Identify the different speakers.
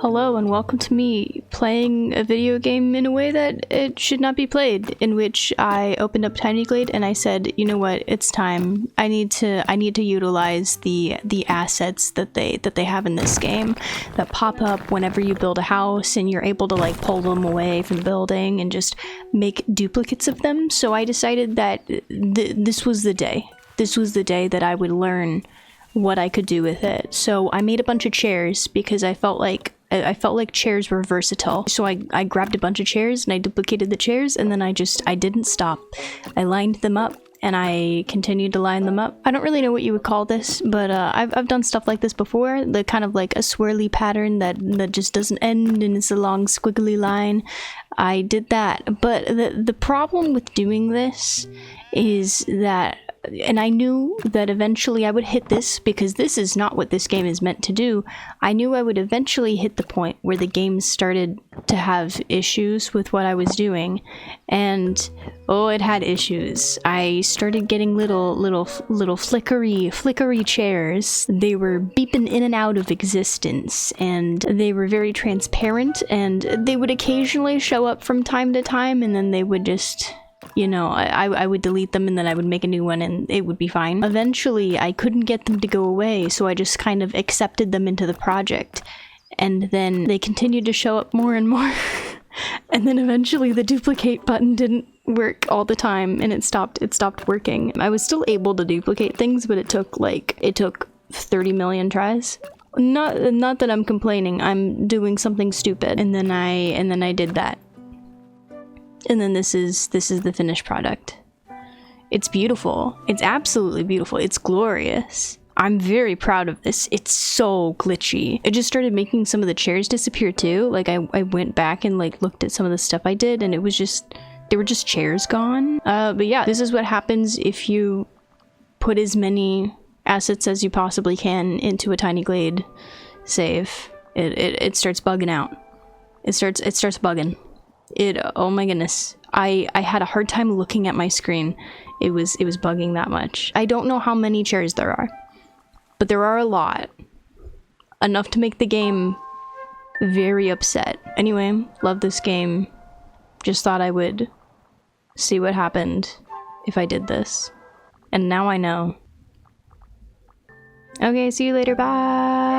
Speaker 1: Hello and welcome to me playing a video game in a way that it should not be played, in which I opened up Tiny Glade and I said, you know what, it's time. I need to utilize the assets that they have in this game that pop up whenever you build a house, and you're able to like pull them away from the building and just make duplicates of them. So I decided that this was the day. This was the day that I would learn what I could do with it. So I made a bunch of chairs because I felt like chairs were versatile. So I grabbed a bunch of chairs and I duplicated the chairs, and then I didn't stop. I lined them up and I continued to line them up. I don't really know what you would call this, but I've done stuff like this before. The kind of like a swirly pattern that just doesn't end and it's a long squiggly line. I did that, but the problem with doing this is that, and I knew that eventually I would hit this, because this is not what this game is meant to do. I knew I would eventually hit the point where the game started to have issues with what I was doing, and oh, it had issues. I started getting little flickery chairs. They were beeping in and out of existence, and they were very transparent, and they would occasionally show up from time to time, and then they would just, you know, I would delete them and then I would make a new one and it would be fine. Eventually, I couldn't get them to go away, so I just kind of accepted them into the project. And then they continued to show up more and more. And then eventually the duplicate button didn't work all the time and it stopped working. I was still able to duplicate things, but it took 30 million tries. Not that I'm complaining, I'm doing something stupid. And then I did that. And then this is the finished product. It's beautiful. It's absolutely beautiful. It's glorious. I'm very proud of this. It's so glitchy. It just started making some of the chairs disappear too. Like I went back and like looked at some of the stuff I did, and it was just, they were just chairs gone. But yeah, this is what happens if you put as many assets as you possibly can into a Tiny Glade save. It starts bugging out. It starts bugging. Oh my goodness. I had a hard time looking at my screen. It was bugging that much. I don't know how many chairs there are, but there are a lot. Enough to make the game very upset. Anyway, love this game. Just thought I would see what happened if I did this. And now I know. Okay, see you later, bye!